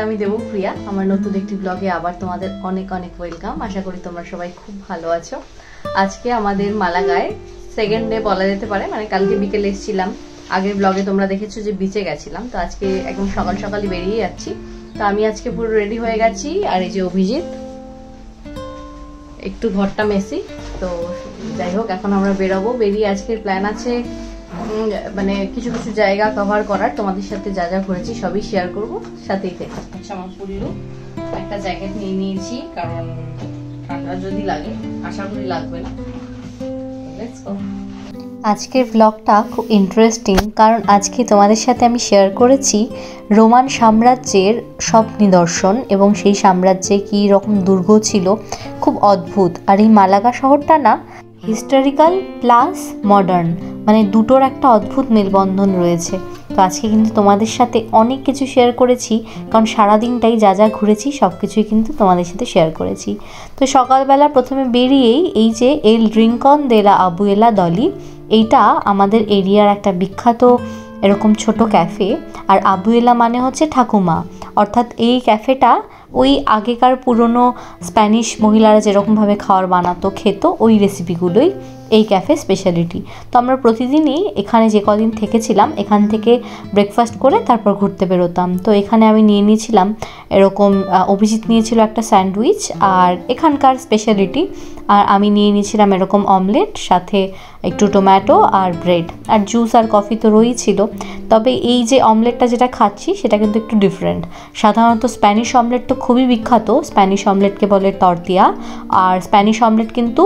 আমি দেবপ্রিয়া। আমার নতুন একটি ব্লগে আবার তোমাদের অনেক অনেক ওয়েলকাম। আশা করি তোমরা সবাই খুব ভালো আছো। আজকে আমাদের মালাগায় সেকেন্ড ডে বলা যেতে পারে, মানে কালকে বিকেলে এসেছিলাম। আগের ব্লগে তোমরা দেখেছো যে বিচে গেছিলাম, তো আজকে একদম সকাল সকালই বেরিয়ে যাচ্ছি। তো আমি আজকে পুরো রেডি হয়ে গেছি। আর এই যে অভিজিৎ একটু ঘরটা মেসি। তো যাই হোক, এখন আমরা বেরোবো। বেরিয়ে আজকের প্ল্যান আছে মানে কিছু কিছু জায়গা কভার করার। তোমাদের সাথে যা যা ঘুরেছি সবই শেয়ার করব, সাথেই থেকে। আচ্ছা, আমার পুরো একটা জ্যাকেট নিয়ে নিয়েছি, কারণ ঠান্ডা যদি লাগে, আশা করি লাগবে না। Let's go. আজকের ব্লগটা খুব ইন্টারেস্টিং, কারণ আজকে তোমাদের সাথে আমি শেয়ার করেছি রোমান সাম্রাজ্যের সব নিদর্শন এবং সেই সাম্রাজ্যে কী রকম দুর্গ ছিল, খুব অদ্ভুত। আর এই মালাগা শহরটা না হিস্টোরিক্যাল প্লাস মডার্ন, মানে দুটোর একটা অদ্ভুত মেলবন্ধন রয়েছে। তো আজকে কিন্তু তোমাদের সাথে অনেক কিছু শেয়ার করেছি, কারণ সারাদিনটাই যা যা ঘুরেছি সব কিছুই কিন্তু তোমাদের সাথে শেয়ার করেছি। তো সকালবেলা প্রথমে বেরিয়েই এই যে এল রিঙ্কন দে লা আবুয়েলা দলি, এইটা আমাদের এরিয়ার একটা বিখ্যাত এরকম ছোট ক্যাফে। আর আবুয়েলা মানে হচ্ছে ঠাকুমা, অর্থাৎ এই ক্যাফেটা ওই আগেকার পুরনো স্প্যানিশ মহিলারা যেরকমভাবে খাবার বানাতো খেত, ওই রেসিপিগুলোই এই ক্যাফে স্পেশালিটি। তো আমরা প্রতিদিনই এখানে যে কদিন থেকেছিলাম এখান থেকে ব্রেকফাস্ট করে তারপর ঘুরতে বেরোতাম। তো এখানে আমি নিয়ে নিয়েছিলাম এরকম, অভিজিৎ নিয়েছিল একটা স্যান্ডউইচ আর এখানকার স্পেশালিটি, আর আমি নিয়ে নিয়েছিলাম এরকম অমলেট, সাথে একটু টমেটো আর ব্রেড, আর জুস আর কফি তো রয়েছিল। তবে এই যে অমলেটটা যেটা খাচ্ছি সেটা কিন্তু একটু ডিফারেন্ট। সাধারণত স্প্যানিশ অমলেট তো খুবই বিখ্যাত, স্প্যানিশ অমলেটকে বলে তর্তিয়া। আর স্প্যানিশ অমলেট কিন্তু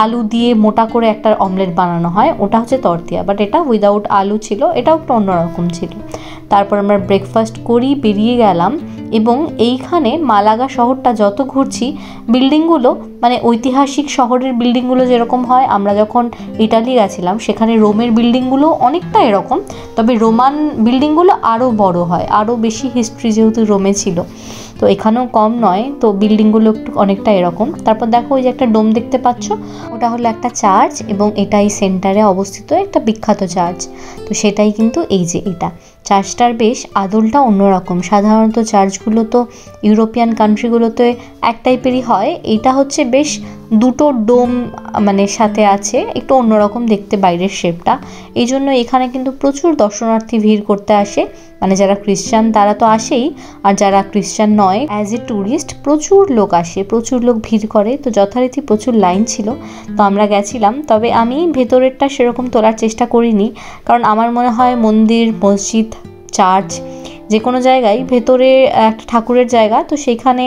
আলু দিয়ে মোটা করে একটা অমলেট বানানো হয়, ওটা হচ্ছে তর্তিয়া। বাট এটা উইদাউট আলু ছিল, এটাও একটু অন্যরকম ছিল। তারপর আমরা ব্রেকফাস্ট করি বেরিয়ে গেলাম। এবং এইখানে মালাগা শহরটা যত ঘুরছি, বিল্ডিংগুলো মানে ঐতিহাসিক শহরের বিল্ডিংগুলো যেরকম হয়, আমরা যখন ইটালি গেছিলাম সেখানে রোমের বিল্ডিংগুলো অনেকটা এরকম, তবে রোমান বিল্ডিংগুলো আরও বড় হয়, আরও বেশি হিস্ট্রি যেহেতু রোমে ছিল। তো এখানেও কম নয়, তো বিল্ডিংগুলো একটু অনেকটা এরকম। তারপর দেখো ওই যে একটা ডোম দেখতে পাচ্ছ, ওটা হলো একটা চার্চ, এবং এটাই সেন্টারে অবস্থিত একটা বিখ্যাত চার্চ। তো সেটাই কিন্তু এই যে এটা চার্চটার বেশ আদলটা অন্যরকম। সাধারণত চার্চগুলো তো ইউরোপিয়ান কান্ট্রিগুলোতে এক টাইপেরই হয়, এটা হচ্ছে বেশ দুটো ডোম মানে সাথে আছে, একটু অন্যরকম দেখতে বাইরের শেপটা। এই জন্য এখানে কিন্তু প্রচুর দর্শনার্থী ভিড় করতে আসে, মানে যারা খ্রিস্টান তারা তো আসেই, আর যারা খ্রিস্টান নয় অ্যাজ এ ট্যুরিস্ট প্রচুর লোক আসে, প্রচুর লোক ভিড় করে। তো যথারীতি প্রচুর লাইন ছিল, তো আমরা গেছিলাম। তবে আমি ভেতরেরটা সেরকম তোলার চেষ্টা করিনি, কারণ আমার মনে হয় মন্দির, মসজিদ, চার্চ যে কোনো জায়গায় ভেতরে একটা ঠাকুরের জায়গা, তো সেখানে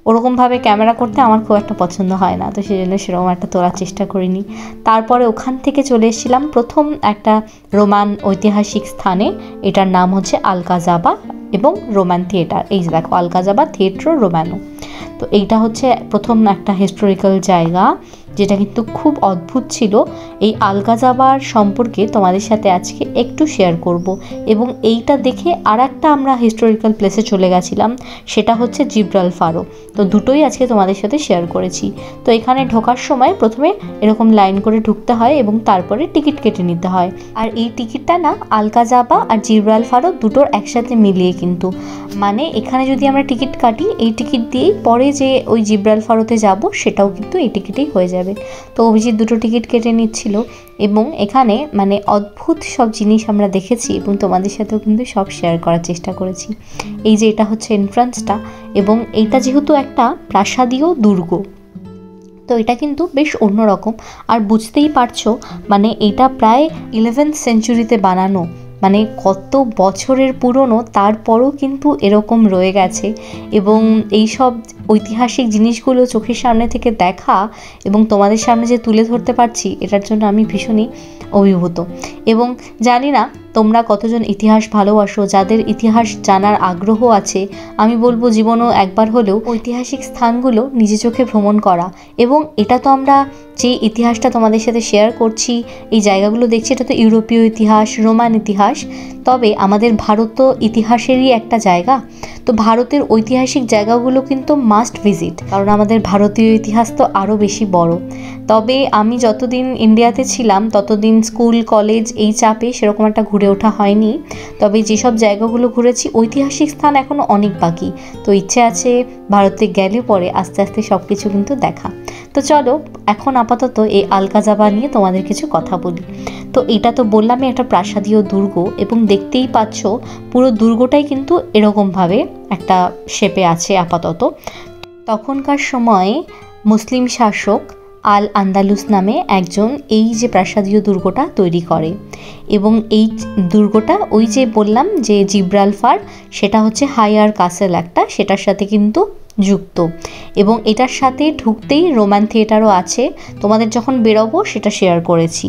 ওরকমভাবে ক্যামেরা করতে আমার খুব একটা পছন্দ হয় না, তো সেই জন্য সেরকম একটা তোলার চেষ্টা করিনি। তারপরে ওখান থেকে চলে এসেছিলাম প্রথম একটা রোমান ঐতিহাসিক স্থানে, এটার নাম হচ্ছে আলকাজাবা এবং রোমান থিয়েটার। এই যে দেখো, আলকাজাবা থিয়েটার রোমানো। তো এইটা হচ্ছে প্রথম একটা হিস্টোরিক্যাল জায়গা, যেটা কিন্তু খুব অদ্ভুত ছিল। এই আলকাজাবার সম্পর্কে তোমাদের সাথে আজকে একটু শেয়ার করব। এবং এইটা দেখে আর একটা আমরা হিস্টোরিক্যাল প্লেসে চলে গেছিলাম, সেটা হচ্ছে জিব্রালফারো। তো দুটোই আজকে তোমাদের সাথে শেয়ার করেছি। তো এখানে ঢোকার সময় প্রথমে এরকম লাইন করে ঢুকতে হয় এবং তারপরে টিকিট কেটে নিতে হয়। আর এই টিকিটটা না আলকাজাবা আর জিব্রালফারো দুটোর একসাথে মিলিয়ে কিন্তু, মানে এখানে যদি আমরা টিকিট কাটি এই টিকিট দিয়েই পরে যে ওই জিব্রালফারোতে যাব সেটাও কিন্তু এই টিকিটেই হয়ে যাবে। তো অভিজিৎ দুটো টিকিট কেটে নিচ্ছিল, এবং এখানে মানে অদ্ভুত সব জিনিস আমরা দেখেছি এবং তোমাদের সাথেও কিন্তু সব শেয়ার করার চেষ্টা করেছি। এই যে এটা হচ্ছে এন্ট্রান্সটা, এবং এইটা যেহেতু একটা প্রাসাদীয় দুর্গ, তো এটা কিন্তু বেশ অন্যরকম। আর বুঝতেই পারছো মানে এটা প্রায় 11th সেঞ্চুরিতে বানানো, মানে কত বছরের পুরনো, তারপরও কিন্তু এরকম রয়ে গেছে। এবং এই সব ঐতিহাসিক জিনিসগুলো চোখের সামনে থেকে দেখা এবং তোমাদের সামনে যে তুলে ধরতে পারছি, এটার জন্য আমি ভীষণই অভিভূত। এবং জানি না তোমরা কতজন ইতিহাস ভালোবাসো, যাদের ইতিহাস জানার আগ্রহ আছে, আমি বলবো জীবনেও একবার হলেও ঐতিহাসিক স্থানগুলো নিজে চোখে ভ্রমণ করা। এবং এটা তো আমরা যে ইতিহাসটা তোমাদের সাথে শেয়ার করছি, এই জায়গাগুলো দেখছি, এটা তো ইউরোপীয় ইতিহাস, রোমান ইতিহাস, তবে আমাদের ভারত তো ইতিহাসেরই একটা জায়গা। তো ভারতের ঐতিহাসিক জায়গাগুলো কিন্তু মাস্ট ভিজিট, কারণ আমাদের ভারতীয় ইতিহাস তো আরও বেশি বড়। তবে আমি যতদিন ইন্ডিয়াতে ছিলাম ততদিন স্কুল কলেজ এই চাপে সেরকম একটা ঘুরে ওঠা হয়নি। তবে যেসব জায়গাগুলো ঘুরেছি ঐতিহাসিক স্থান এখনও অনেক বাকি, তো ইচ্ছে আছে ভারতে গেলে পরে আস্তে আস্তে সব কিছু কিন্তু দেখা। তো চলো এখন আপাতত এই আলকাজাবা নিয়ে তোমাদের কিছু কথা বলি। তো এটা তো বললামই একটা প্রাসাদীয় দুর্গ, এবং দেখতেই পাচ্ছ পুরো দুর্গটাই কিন্তু এরকমভাবে একটা শেপে আছে আপাতত। তখনকার সময়ে মুসলিম শাসক আল আন্দালুস নামে একজন এই যে প্রাসাদীয় দুর্গটা তৈরি করে, এবং এই দুর্গটা ওই যে বললাম যে জিব্রালফার, সেটা হচ্ছে হাইয়ার কাসেল একটা, সেটার সাথে কিন্তু যুক্ত। এবং এটার সাথে ঢুকতেই রোমান থিয়েটারও আছে, তোমাদের যখন বেরোবো সেটা শেয়ার করেছি।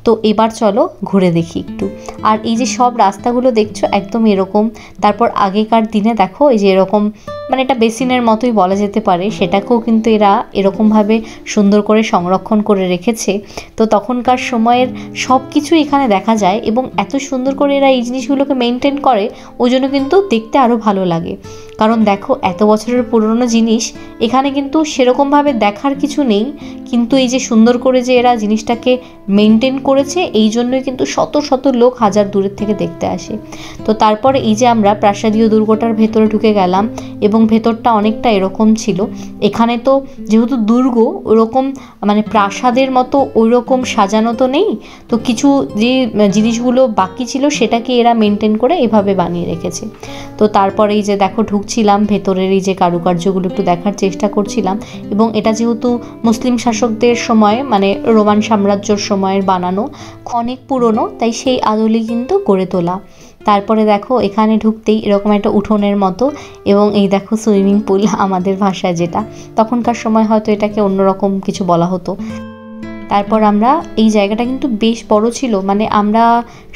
তো এবার চলো ঘুরে দেখি একটু। আর এই যে সব রাস্তাগুলো দেখছো একদম এরকম। তারপর আগেকার দিনে দেখো এই যে এরকম, মানে এটা বেসিনের মতোই বলা যেতে পারে, সেটাকেও কিন্তু এরা এরকমভাবে সুন্দর করে সংরক্ষণ করে রেখেছে। তো তখনকার সময়ের সব কিছু এখানে দেখা যায়, এবং এত সুন্দর করে এরা এই জিনিসগুলোকে মেনটেন করে, ওই জন্য কিন্তু দেখতে আরও ভালো লাগে। কারণ দেখো এত বছরের পুরনো জিনিস, এখানে কিন্তু সেরকমভাবে দেখার কিছু নেই, কিন্তু এই যে সুন্দর করে যে এরা জিনিসটাকে মেনটেন করেছে, এই জন্যই কিন্তু শত শত লোক হাজার দূরের থেকে দেখতে আসে। তো তারপরে এই যে আমরা প্রাসাদীয় দুর্গটার ভেতরে ঢুকে গেলাম, এবং ভেতরটা অনেকটা এরকম ছিল। এখানে তো যেহেতু দুর্গ ওরকম মানে প্রাসাদের মতো ওই রকম সাজানো তো নেই, তো কিছু যে জিনিসগুলো বাকি ছিল সেটাকে এরা মেনটেন করে এভাবে বানিয়ে রেখেছে। তো তারপরে এই যে দেখো ঢুকছিলাম ভেতরের এই যে কারুকার্যগুলো একটু দেখার চেষ্টা করছিলাম, এবং এটা যেহেতু মুসলিম শাসকদের সময় মানে রোমান সাম্রাজ্যর সময়ের বানানো, অনেক পুরনো, তাই সেই আদলে কিন্তু গড়ে তোলা। তারপরে দেখো এখানে ঢুকতেই এরকম একটা উঠোনের মতো, এবং এই দেখো সুইমিং পুল আমাদের ভাষায় যেটা, তখনকার সময় হয়তো এটাকে অন্যরকম কিছু বলা হতো। তারপর আমরা এই জায়গাটা কিন্তু বেশ বড় ছিল, মানে আমরা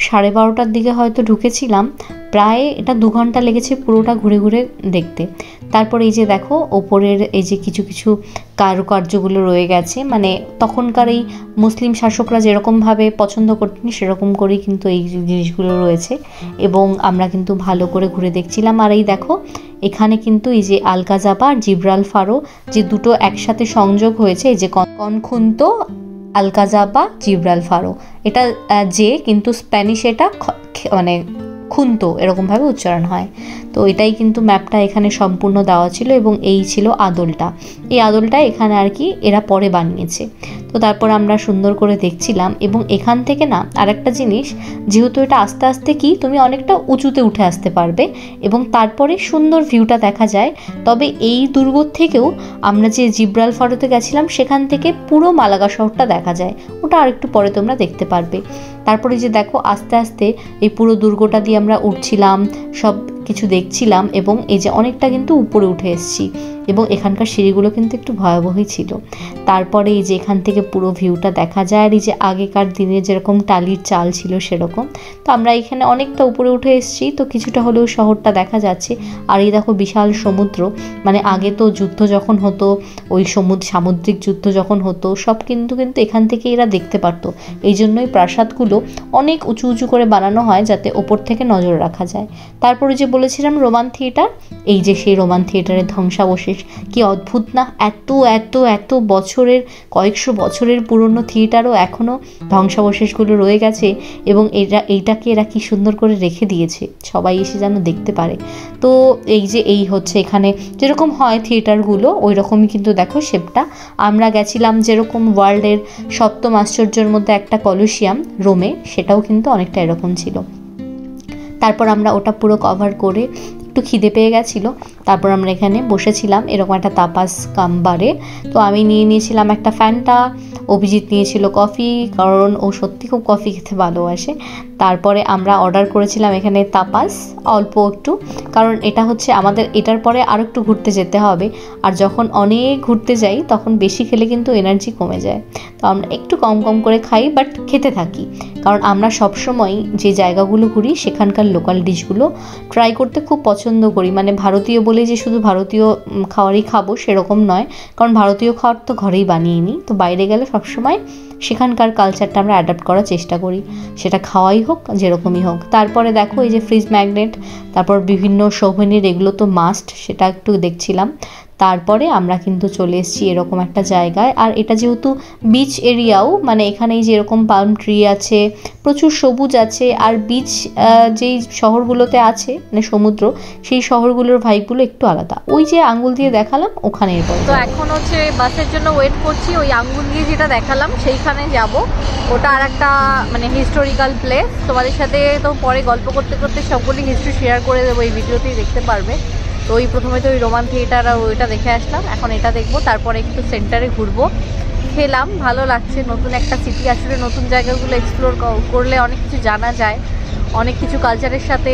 12:30টার দিকে হয়তো ঢুকেছিলাম, প্রায় এটা 2 ঘন্টা লেগেছে পুরোটা ঘুরে ঘুরে দেখতে। তারপর এই যে দেখো ওপরের এই যে কিছু কিছু কারুকার্যগুলো রয়ে গেছে, মানে তখনকার এই মুসলিম শাসকরা যেরকমভাবে পছন্দ করতেন সেরকম করেই কিন্তু এই জিনিসগুলো রয়েছে, এবং আমরা কিন্তু ভালো করে ঘুরে দেখছিলাম। আর এই দেখো এখানে কিন্তু এই যে আলকাজাবা আর জিব্রালফারও যে দুটো একসাথে সংযোগ হয়েছে, এই যে কনখুন্ত আলকাজাবা জিব্রালফারও, এটা যে কিন্তু স্প্যানিশ এটা মানে খুন্তো এরকমভাবে উচ্চারণ হয়। তো এটাই কিন্তু ম্যাপটা এখানে সম্পূর্ণ দেওয়া ছিল, এবং এই ছিল আদলটা। এই আদলটা এখানে আর কি এরা পরে বানিয়েছে। তো তারপর আমরা সুন্দর করে দেখছিলাম, এবং এখান থেকে না আরেকটা জিনিস, যেহেতু এটা আস্তে আস্তে কি তুমি অনেকটা উঁচুতে উঠে আসতে পারবে, এবং তারপরে সুন্দর ভিউটা দেখা যায়। তবে এই দুর্গ থেকেও আমরা যে জিব্রালফারোতে গেছিলাম সেখান থেকে পুরো মালাগা শহরটা দেখা যায়, ওটা আরেকটু পরে তোমরা দেখতে পারবে। তারপরে যে দেখো আস্তে আস্তে এই পুরো দুর্গটা দিয়ে আমরা উঠছিলাম, সব কিছু দেখছিলাম, এবং এই যে অনেকটা কিন্তু উপরে উঠে এসেছি, এবং এখানকার সিঁড়িগুলো কিন্তু একটু ভয়াবহই ছিল। তারপরে এই যে এখান থেকে পুরো ভিউটা দেখা যায়, আর এই যে আগেকার দিনে যেরকম টালির চাল ছিল সেরকম। তো আমরা এখানে অনেকটা উপরে উঠে এসেছি, তো কিছুটা হলেও শহরটা দেখা যাচ্ছে। আর এই দেখো বিশাল সমুদ্র, মানে আগে তো যুদ্ধ যখন হতো, ওই সামুদ্রিক যুদ্ধ যখন হতো, সব কিন্তু এখান থেকে এরা দেখতে পারতো। এই জন্যই প্রাসাদগুলো অনেক উঁচু উঁচু করে বানানো হয়, যাতে ওপর থেকে নজর রাখা যায়। তারপরে যে বলেছিলাম রোমান থিয়েটার, এই যে সেই রোমান থিয়েটারের ধ্বংসাবশেষ, কি অদ্ভুত না! এত এত এত বছরের, কয়েকশো বছরের পুরনো থিয়েটারও এখনও ধ্বংসাবশেষগুলো রয়ে গেছে, এবং এইটাকে এরা কি সুন্দর করে রেখে দিয়েছে, সবাই এসে যেন দেখতে পারে। তো এই যে এই হচ্ছে এখানে যেরকম হয় থিয়েটারগুলো, ওই রকমই কিন্তু দেখো শেপটা। আমরা গেছিলাম যেরকম ওয়ার্ল্ডের 7ম আশ্চর্যের মধ্যে একটা কলোসিয়াম রোমে, সেটাও কিন্তু অনেকটা এরকম ছিল। তারপর আমরা ওটা পুরো কভার করে, একটু খিদে পেয়ে গেছিলো, তারপর আমরা এখানে বসেছিলাম এরকম একটা তাপাস কামবারে। তো আমি নিয়ে নিয়েছিলাম একটা ফ্যান্টা, অভিজিৎ নিয়েছিল কফি, কারণ ও সত্যি খুব কফি খেতে ভালোবাসে। তারপরে আমরা অর্ডার করেছিলাম এখানে তাপাস অল্প একটু, কারণ এটা হচ্ছে আমাদের এটার পরে আরও একটু ঘুরতে যেতে হবে, আর যখন অনেক ঘুরতে যাই তখন বেশি খেলে কিন্তু এনার্জি কমে যায়। তো আমরা একটু কম কম করে খাই, বাট খেতে থাকি, কারণ আমরা সবসময় যে জায়গাগুলো ঘুরি সেখানকার লোকাল ডিশগুলো ট্রাই করতে খুব পছন্দ করি। মানে ভারতীয় বলে যে শুধু ভারতীয় খাবারই খাবো সেরকম নয়, কারণ ভারতীয় খাবার তো ঘরেই বানিয়ে নিই, তো বাইরে গেলে সবসময় সেখানকার কালচারটা আমরা অ্যাডাপ্ট করার চেষ্টা করি, সেটা খাওয়াই হোক যেরকমই হোক। তারপরে দেখো এই যে ফ্রিজ ম্যাগনেট, তারপর বিভিন্ন সৌভেনির, এগুলো তো মাস্ট, সেটা একটু দেখছিলাম। তারপরে আমরা কিন্তু চলে এসেছি এরকম একটা জায়গায়। আর এটা যেহেতু বিচ এরিয়াও, মানে এখানে যে এরকম পাম ট্রি আছে, প্রচুর সবুজ আছে, আর বিচ যেই শহরগুলোতে আছে মানে সমুদ্র, সেই শহরগুলোর ভাইবগুলো একটু আলাদা। ওই যে আঙ্গুল দিয়ে দেখালাম ওখানে। তো এখন হচ্ছে বাসের জন্য ওয়েট করছি। ওই আঙ্গুল দিয়ে যেটা দেখালাম সেইখানে যাব। ওটা আর একটা মানে হিস্টোরিক্যাল প্লেস। তোমাদের সাথে তো পরে গল্প করতে করতে সবগুলি হিস্ট্রি শেয়ার করে দেবো, এই ভিডিওতেই দেখতে পারবে। তো ওই প্রথমে তো ওই রোমান থিয়েটার আর ওইটা দেখে আসলাম, এখন এটা দেখবো, তারপরে একটু সেন্টারে ঘুরবো। খেলাম, ভালো লাগছে, নতুন একটা সিটি। আসলে নতুন জায়গাগুলো এক্সপ্লোর করলে অনেক কিছু জানা যায়, অনেক কিছু কালচারের সাথে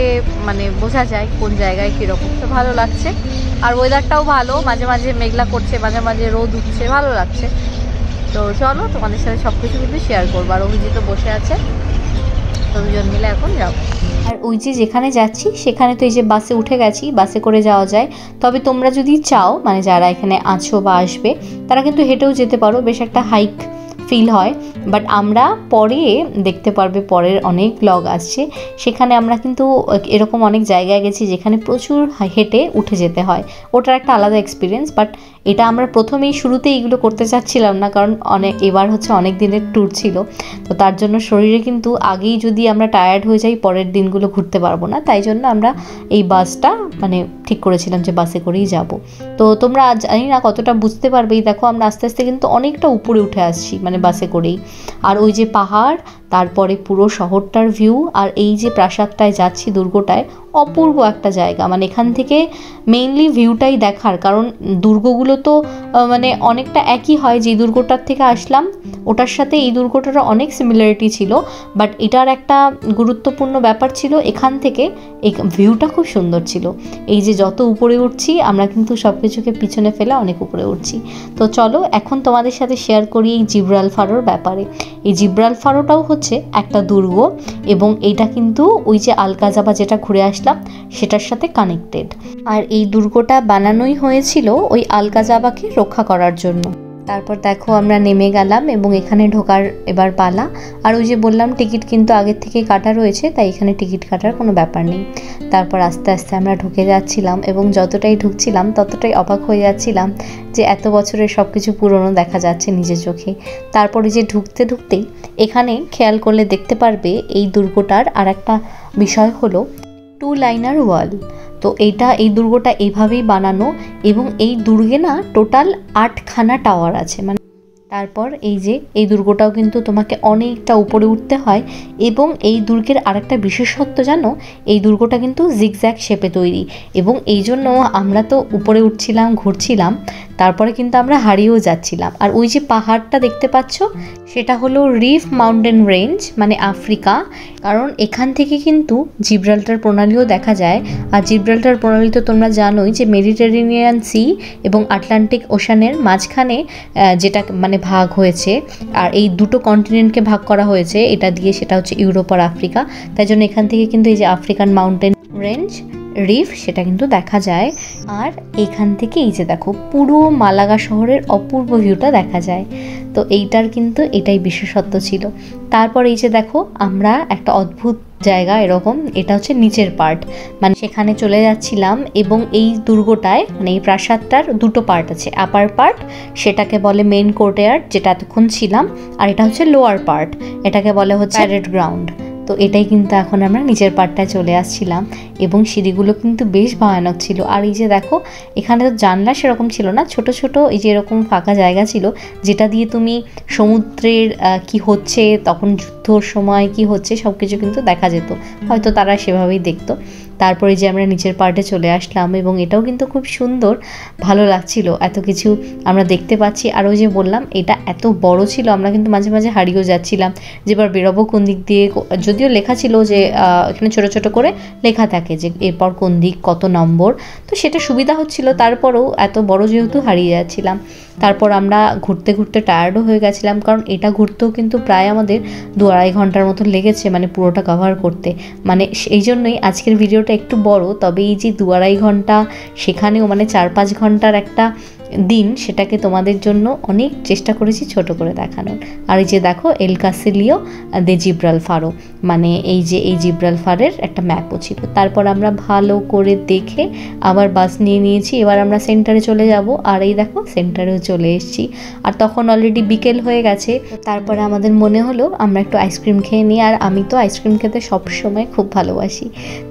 মানে বোঝা যায় কোন জায়গায় কীরকম। তো ভালো লাগছে। আর ওয়েদারটাও ভালো, মাঝে মাঝে মেঘলা করছে, মাঝে মাঝে রোদ উঠছে, ভালো লাগছে। তো চলো তোমাদের সাথে সব কিছু কিন্তু শেয়ার করবো। আর অভিজিৎ বসে আছে, তো দুজন মিলে এখন যাবো। আর ওই যে যেখানে যাচ্ছি সেখানে তো এই যে বাসে উঠে গেছি, বাসে করে যাওয়া যায়। তবে তোমরা যদি চাও, মানে যারা এখানে আছো বা আসবে, তারা কিন্তু হেঁটেও যেতে পারো, বেশ একটা হাইক ফিল হয়। বাট আমরা পরে দেখতে পারবে, পরের অনেক ব্লগ আসছে, সেখানে আমরা কিন্তু এরকম অনেক জায়গায় গেছি যেখানে প্রচুর হেঁটে উঠে যেতে হয়। ওটার একটা আলাদা এক্সপিরিয়েন্স। বাট এটা আমরা প্রথমেই শুরুতেই এগুলো করতে চাচ্ছিলাম না, কারণ এবার হচ্ছে অনেক দিনের ট্যুর ছিল। তো তার জন্য শরীরে কিন্তু আগেই যদি আমরা টায়ার্ড হয়ে যাই, পরের দিনগুলো ঘুরতে পারবো না। তাই জন্য আমরা এই বাসটা মানে ঠিক করেছিলাম যে বাসে করেই যাব। তো তোমরা জানি না কতটা বুঝতে পারবে, দেখো আমরা আস্তে আস্তে কিন্তু অনেকটা উপরে উঠে আসছি মানে বাসে করেই। আর ওই যে পাহাড়, তারপরে পুরো শহরটার ভিউ, আর এই যে প্রাসাদটায় যাচ্ছি, দুর্গটায়, অপূর্ব একটা জায়গা। মানে এখান থেকে মেইনলি ভিউটাই দেখার, কারণ দুর্গগুলো তো মানে অনেকটা একই হয়। যে দুর্গটার থেকে আসলাম ওটার সাথে এই দুর্গটার অনেক সিমিলারিটি ছিল, বাট এটার একটা গুরুত্বপূর্ণ ব্যাপার ছিল এখান থেকে এই ভিউটা খুব সুন্দর ছিল। এই যে যত উপরে উঠছি আমরা কিন্তু সব কিছুকে পিছনে ফেলে অনেক উপরে উঠছি। তো চলো এখন তোমাদের সাথে শেয়ার করি এই জিব্রালফারোর ব্যাপারে। এই জিব্রালফারোটাও হচ্ছে একটা দুর্গ, এবং এইটা কিন্তু ওই যে আলকাজাবা যেটা ঘুরে আসলাম সেটার সাথে কানেক্টেড। আর এই দুর্গটা বানানোই হয়েছিল ওই আলকাজাবাকে রক্ষা করার জন্য। তারপর দেখো আমরা নেমে গেলাম এবং এখানে ঢোকার এবার পালা। আর ওই যে বললাম টিকিট কিন্তু আগের থেকে কাটা রয়েছে, তাই এখানে টিকিট কাটার কোনো ব্যাপার নেই। তারপর আস্তে আস্তে আমরা ঢুকে যাচ্ছিলাম, এবং যতটাই ঢুকছিলাম ততটাই অবাক হয়ে যাচ্ছিলাম যে এত বছরের সব কিছু পুরনো দেখা যাচ্ছে নিজের চোখে। তারপরে যে ঢুকতে ঢুকতেই এখানে খেয়াল করলে দেখতে পারবে এই দুর্গটার আর একটা বিষয় হলো 2 লাইনার ওয়াল। তো এই দুর্গটা এইভাবেই বানানো, এবং এই দুর্গে না টোটাল 8খানা টাওয়ার আছে। মানে তারপর এই যে এই দুর্গটাও কিন্তু তোমাকে অনেকটা উপরে উঠতে হয়, এবং এই দুর্গের আরেকটা বিশেষত্ব জানো, এই দুর্গটা কিন্তু জিগজ্যাগ শেপে তৈরি, এবং এই জন্য আমরা তো উপরে উঠছিলাম, ঘুরছিলাম, তারপরে কিন্তু আমরা হারিয়েও যাচ্ছিলাম। আর ওই যে পাহাড়টা দেখতে পাচ্ছ, সেটা হলো রিফ মাউন্টেন রেঞ্জ, মানে আফ্রিকা। কারণ এখান থেকে কিন্তু জিব্রাল্টার প্রণালীও দেখা যায়। আর জিব্রাল্টার প্রণালী তো তোমরা জানোই যে মেডিটেরেনিয়ান সি এবং আটলান্টিক ওশানের মাঝখানে যেটা মানে ভাগ হয়েছে, আর এই দুটো কন্টিনেন্টকে ভাগ করা হয়েছে এটা দিয়ে, সেটা হচ্ছে ইউরোপ আর আফ্রিকা। তাই জন্য এখান থেকে কিন্তু এই যে আফ্রিকান মাউন্টেন রেঞ্জ রিফ সেটা কিন্তু দেখা যায়। আর এখান থেকে এই যে দেখো পুরো মালাগা শহরের অপূর্ব ভিউটা দেখা যায়। তো এইটার কিন্তু এটাই বিশেষত্ব ছিল। তারপর এই যে দেখো আমরা একটা অদ্ভুত জায়গা, এরকম এটা হচ্ছে নিচের পার্ট, মানে সেখানে চলে যাচ্ছিলাম। এবং এই দুর্গটায় মানে এই প্রাসাদটার দুটো পার্ট আছে, আপার পার্ট সেটাকে বলে মেইন কোর্টয়ার্ড যেটা এতক্ষণ ছিলাম, আর এটা হচ্ছে লোয়ার পার্ট, এটাকে বলে হচ্ছে প্যারেড গ্রাউন্ড। তো এটাই কিন্তু এখন আমরা নিচের পার্টটায় চলে আসছিলাম, এবং সিঁড়িগুলো কিন্তু বেশ ভয়ানক ছিল। আর এই যে দেখো এখানে তো জানলা সেরকম ছিল না, ছোট ছোট এই যে এরকম ফাঁকা জায়গা ছিল, যেটা দিয়ে তুমি সমুদ্রের কি হচ্ছে তখন যুদ্ধর সময় কি হচ্ছে সব কিছু কিন্তু দেখা যেত, হয়তো তারা সেভাবেই দেখতো। তারপরে যে আমরা নিচের পার্টে চলে আসলাম, এবং এটাও কিন্তু খুব সুন্দর, ভালো লাগছিল, এত কিছু আমরা দেখতে পাচ্ছি। আর ওই যে বললাম এটা এত বড় ছিল, আমরা কিন্তু মাঝে মাঝে হারিয়েও যাচ্ছিলাম যে এবার বেরোবো কোন দিক দিয়ে। যদিও লেখা ছিল যে এখানে ছোট ছোট করে লেখা থাকে যে এরপর কোন দিক কত নম্বর, তো সেটা সুবিধা হচ্ছিল। তারপরেও এত বড় যেহেতু হারিয়ে যাচ্ছিলাম। তারপর আমরা ঘুরতে ঘুরতে টায়ার্ডও হয়ে গেছিলাম, কারণ এটা ঘুরতেও কিন্তু প্রায় আমাদের 2-2.5 ঘন্টার মতো লেগেছে, মানে পুরোটা কভার করতে। মানে এই জন্যই আজকের ভিডিওটা একটু বড়, তবে এই যে 2-2.5 ঘন্টা, সেখানেও মানে 4-5 ঘন্টার একটা দিন সেটাকে তোমাদের জন্য অনেক চেষ্টা করেছি ছোট করে দেখানোর। আর এই যে দেখো এল কাসিলিও দে জিব্রালফারও, মানে এই যে এই জিব্রালফারের একটা ম্যাপও ছিল। তারপর আমরা ভালো করে দেখে আবার বাস নিয়ে নিয়েছি, এবার আমরা সেন্টারে চলে যাব। আর এই দেখো সেন্টারেও চলে এসেছি, আর তখন অলরেডি বিকেল হয়ে গেছে। তারপরে আমাদের মনে হলো আমরা একটু আইসক্রিম খেয়ে নিই, আর আমি তো আইসক্রিম খেতে সবসময় খুব ভালোবাসি।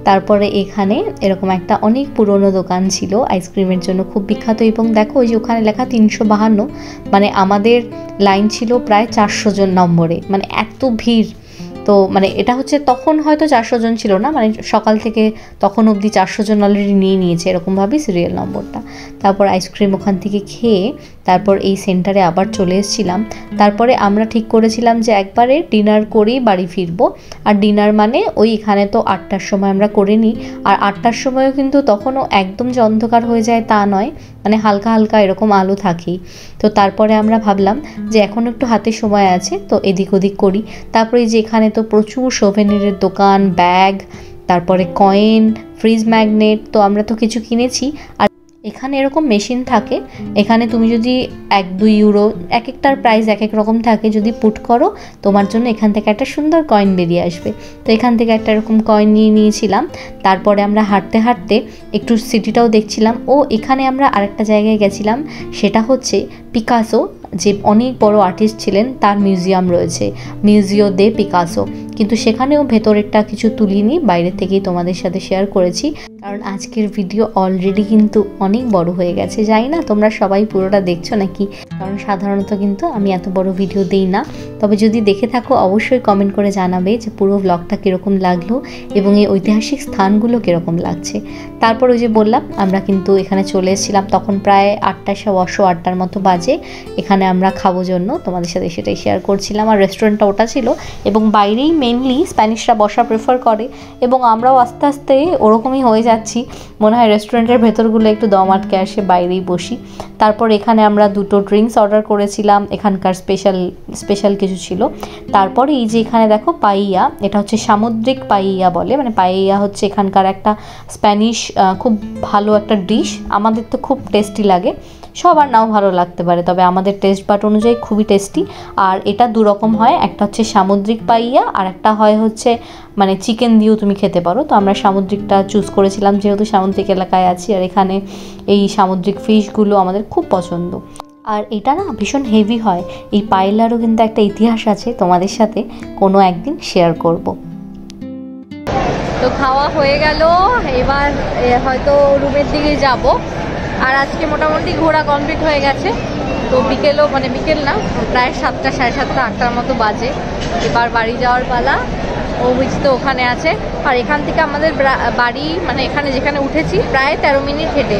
তারপরে এখানে এরকম একটা অনেক পুরনো দোকান ছিল আইসক্রিমের জন্য, খুব বিখ্যাত। এবং দেখো ওই যে ওখানে লেখা 352, মানে আমাদের লাইন ছিল প্রায় 400 জন নম্বরে, মানে এত ভিড়। তো মানে এটা হচ্ছে তখন হয়তো 400 জন ছিল না, মানে সকাল থেকে তখন অবধি 400 জন অলরেডি নিয়ে নিয়েছে এরকমভাবেই সিরিয়াল নম্বরটা। তারপর আইসক্রিম ওখান থেকে খেয়ে তারপর এই সেন্টারে আবার চলে এসেছিলাম। তারপরে আমরা ঠিক করেছিলাম যে একবারে ডিনার করেই বাড়ি ফিরবো। আর ডিনার মানে ওই এখানে তো 8টার সময় আমরা করে নিই, আর 8টার সময়ও কিন্তু তখনও একদম যে অন্ধকার হয়ে যায় তা নয়, মানে হালকা হালকা এরকম আলো থাকেই। তো তারপরে আমরা ভাবলাম যে এখন একটু হাতে সময় আছে, তো এদিক ওদিক করি। তারপরে যে এখানে তো প্রচুর সোভেনিরের দোকান, ব্যাগ, তারপরে কয়েন, ফ্রিজ ম্যাগনেট, তো আমরা তো কিছু কিনেছি। আর এখানে এরকম মেশিন থাকে, এখানে তুমি যদি 1-2 ইউরো, এক একটার প্রাইস এক এক রকম থাকে, যদি পুট করো তোমার জন্য এখান থেকে একটা সুন্দর কয়েন বেরিয়ে আসবে। তো এখান থেকে একটা এরকম কয়েন নিয়ে নিয়েছিলাম। তারপরে আমরা হাঁটতে হাঁটতে একটু সিটিটাও দেখছিলাম। ও এখানে আমরা আরেকটা জায়গায় গেছিলাম, সেটা হচ্ছে পিকাসো, যে অনেক বড় আর্টিস্ট ছিলেন, তার মিউজিয়াম রয়েছে, মিউজিও দে পিকাসো। কিন্তু সেখানেও ভেতরেরটা কিছু তুলিনি, বাইরে থেকেই তোমাদের সাথে শেয়ার করেছি, কারণ আজকের ভিডিও অলরেডি কিন্তু অনেক বড় হয়ে গেছে। জানি না তোমরা সবাই পুরোটা দেখছো নাকি, কারণ সাধারণত কিন্তু আমি এত বড় ভিডিও দিই না। তবে যদি দেখে থাকো অবশ্যই কমেন্ট করে জানাবে যে পুরো ব্লগটা কীরকম লাগলো এবং এই ঐতিহাসিক স্থানগুলো কীরকম লাগছে। তারপর ওই যে বললাম আমরা কিন্তু এখানে চলে এসেছিলাম, তখন প্রায় 8টার মতো বাজে। এখানে আমরা খাবো জন্য তোমাদের সাথে সেটাই শেয়ার করছিলাম। আর রেস্টুরেন্টটা ওটা ছিল, এবং বাইরেই মেনলি স্প্যানিশরা বসা প্রেফার করে, এবং আমরাও আস্তে আস্তে ওরকমই হয়ে যাচ্ছি। মনে হয় রেস্টুরেন্টের ভেতরগুলো একটু দম আটকে আসে, বাইরেই বসি। তারপর এখানে আমরা 2টো ড্রিঙ্কস অর্ডার করেছিলাম, এখানকার স্পেশাল কিছু ছিল। তারপরে এই যে এখানে দেখো পাইয়া, এটা হচ্ছে সামুদ্রিক পাইয়া বলে, মানে পাইয়া হচ্ছে এখানকার একটা স্প্যানিশ খুব ভালো একটা ডিশ। আমাদের তো খুব টেস্টি লাগে, সবার নাও ভালো লাগতে পারে, তবে আমাদের টেস্ট বাট অনুযায়ী খুবই টেস্টি। আর এটা 2 রকম হয়, একটা হচ্ছে সামুদ্রিক পাইয়া, আর একটা হয় হচ্ছে মানে চিকেন দিয়েও তুমি খেতে পারো। তো আমরা সামুদ্রিকটা চুজ করেছিলাম, যেহেতু সামুদ্রিক এলাকায় আছি, আর এখানে এই সামুদ্রিক ফিশগুলো আমাদের খুব পছন্দ। আর এটা না ভীষণ হেভি হয়। এই পায়েলারও কিন্তু একটা ইতিহাস আছে, তোমাদের সাথে কোনো একদিন শেয়ার করব। তো খাওয়া হয়ে গেল, এবার হয়তো রুমের দিকে যাব। আর আজকে মোটামুটি ঘোরা কমপ্লিট হয়ে গেছে। তো বিকেলও, মানে বিকেল না, প্রায় 7টা, সাড়ে 7টা, 8টার মতো বাজে। এবার বাড়ি যাওয়ার পালা। ও বুঝি তো ওখানে আছে। আর এখান থেকে আমাদের বাড়ি, মানে এখানে যেখানে উঠেছি, প্রায় 13 মিনিট হেঁটে,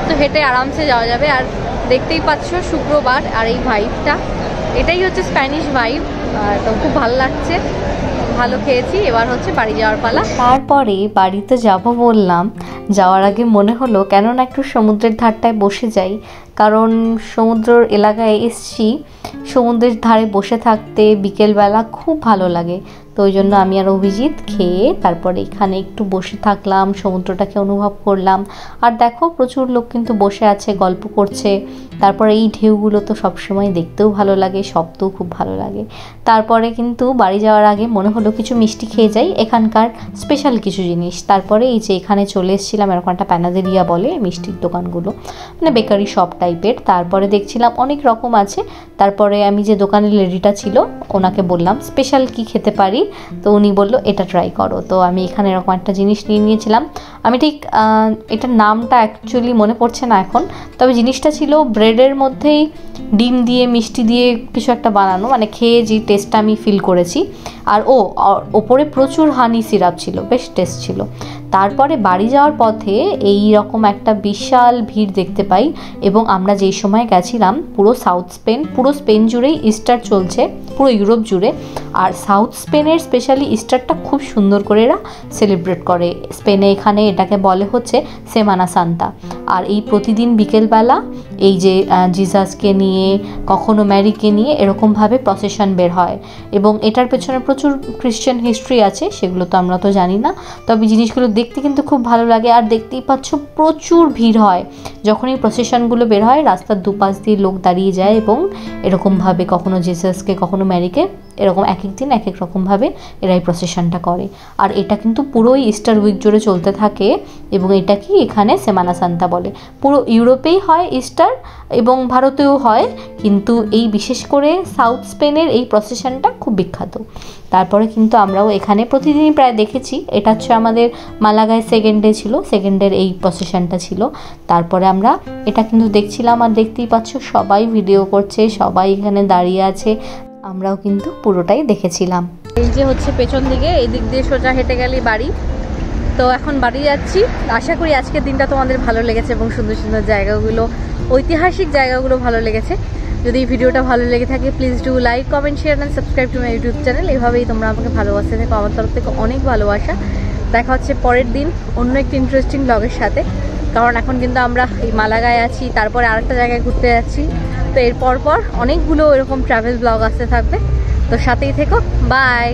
তো হেঁটে আরামসে যাওয়া যাবে। আর দেখতেই পাচ্ছ শুক্রবার, আর এই ভাইবটা, এটাই হচ্ছে স্প্যানিশ ভাইব। তো খুব ভালো লাগছে, ভালো খেয়েছি। এবার হচ্ছে বাড়ি যাওয়ার পালা। তারপরে বাড়িতে যাব বললাম, যাওয়ার আগে মনে হলো কেননা একটু সমুদ্রের ধারটায় বসে যাই, কারণ সমুদ্রের এলাকায় এসছি, সমুদ্রের ধারে বসে থাকতে বিকেলবেলা খুব ভালো লাগে। তো ওই জন্য আমি আর অভিজিৎ খেয়ে তারপরে এখানে একটু বসে থাকলাম, সমুদ্রটাকে অনুভব করলাম। আর দেখো প্রচুর লোক কিন্তু বসে আছে, গল্প করছে। তারপরে এই ঢেউগুলো তো সবসময় দেখতেও ভালো লাগে, শব্দও খুব ভালো লাগে। তারপরে কিন্তু বাড়ি যাওয়ার আগে মনে হলো কিছু মিষ্টি খেয়ে যাই, এখানকার স্পেশাল কিছু জিনিস। তারপরে এই যে এখানে চলে এসেছিলাম, এরকম একটা প্যানাদেরিয়া বলে মিষ্টির দোকানগুলো, মানে বেকারি শপ টাইপের। তারপরে দেখছিলাম অনেক রকম আছে। তারপরে আমি যে দোকানের লেডিটা ছিল ওনাকে বললাম স্পেশাল কি খেতে পারি, তো উনি বললো এটা ট্রাই করো। তো আমি এখানে এরকম একটা জিনিস নিয়ে নিয়েছিলাম। আমি ঠিক এটার নামটা অ্যাকচুয়ালি মনে পড়ছে না এখন, তবে জিনিসটা ছিল ব্রেডের মধ্যেই ডিম দিয়ে মিষ্টি দিয়ে কিছু একটা বানানো, মানে খেয়ে যে টেস্টটা আমি ফিল করেছি। আর ওপরে প্রচুর হানি সিরাপ ছিল, বেশ টেস্ট ছিল। তারপরে বাড়ি যাওয়ার পথে এই রকম একটা বিশাল ভিড় দেখতে পাই, এবং আমরা যেই সময় গেছিলাম পুরো পুরো স্পেন জুড়েই ইস্টার চলছে, পুরো ইউরোপ জুড়ে। আর সাউথ স্পেনের স্পেশালি ইস্টারটা খুব সুন্দর করে এরা সেলিব্রেট করে। স্পেনে এখানে এটাকে বলে হচ্ছে সেমানা সান্তা। আর এই প্রতিদিন বিকেলবেলা এই যে জিসাসকে নিয়ে, কখনো ম্যারিকে নিয়ে এরকমভাবে প্রসেশন বের হয়, এবং এটার পেছনে প্রচুর খ্রিশ্চান হিস্ট্রি আছে, সেগুলো তো আমরা তো জানি না, তবে জিনিসগুলো দেখতে কিন্তু খুব ভালো লাগে। আর দেখতেই পাচ্ছ প্রচুর ভিড় হয় যখন এই প্রসেশনগুলো বের হয়, রাস্তার দুপাশ দিয়ে লোক দাঁড়িয়ে যায় এবং এরকমভাবে কখনো জেসাসকে কখনো ম্যারিকে এরকম এক এক দিন এক এক রকমভাবে এরা এই প্রসেশনটা করে। আর এটা কিন্তু পুরোই ইস্টার উইক জুড়ে চলতে থাকে এবং এটা কি এখানে সেমানা সান্তা বলে। পুরো ইউরোপেই হয় ইস্টার এবং ভারতেও হয়, কিন্তু এই বিশেষ করে সাউথ স্পেনের এই প্রসেশনটা খুব বিখ্যাত। তারপরে কিন্তু আমরাও এখানে প্রতিদিনই প্রায় দেখেছি। এটা হচ্ছে আমাদের মালাগায় সেকেন্ডে ছিল, সেকেন্ডের এই প্রসেশনটা ছিল। তারপরে আমরা এটা কিন্তু দেখছিলাম আর দেখতেই পাচ্ছ সবাই ভিডিও করছে, সবাই এখানে দাঁড়িয়ে আছে, আমরাও কিন্তু পুরোটাই দেখেছিলাম। এই যে হচ্ছে পেছন দিকে, এই দিক দিয়ে সোজা হেঁটে গেলে বাড়ি। তো এখন বাড়ি যাচ্ছি। আশা করি আজকের দিনটা তোমাদের ভালো লেগেছে এবং সুন্দর সুন্দর জায়গাগুলো, ঐতিহাসিক জায়গাগুলো ভালো লেগেছে। যদি এই ভিডিওটা ভালো লেগে থাকে please do like, comment, share and subscribe to my YouTube channel. এভাবেই তোমরা আমাকে ভালোবাসতে থাকো, আমার তরফ থেকে অনেক ভালোবাসা। দেখা হচ্ছে পরের দিন অন্য একটি ইন্টারেস্টিং ব্লগের সাথে, কারণ এখন কিন্তু আমরা এই মালাগায় আছি, তারপরে আরেকটা জায়গায় ঘুরতে যাচ্ছি। তো এরপর অনেকগুলো এরকম ট্রাভেল ব্লগ আসতে থাকবে, তো সাথেই থেকো। বাই।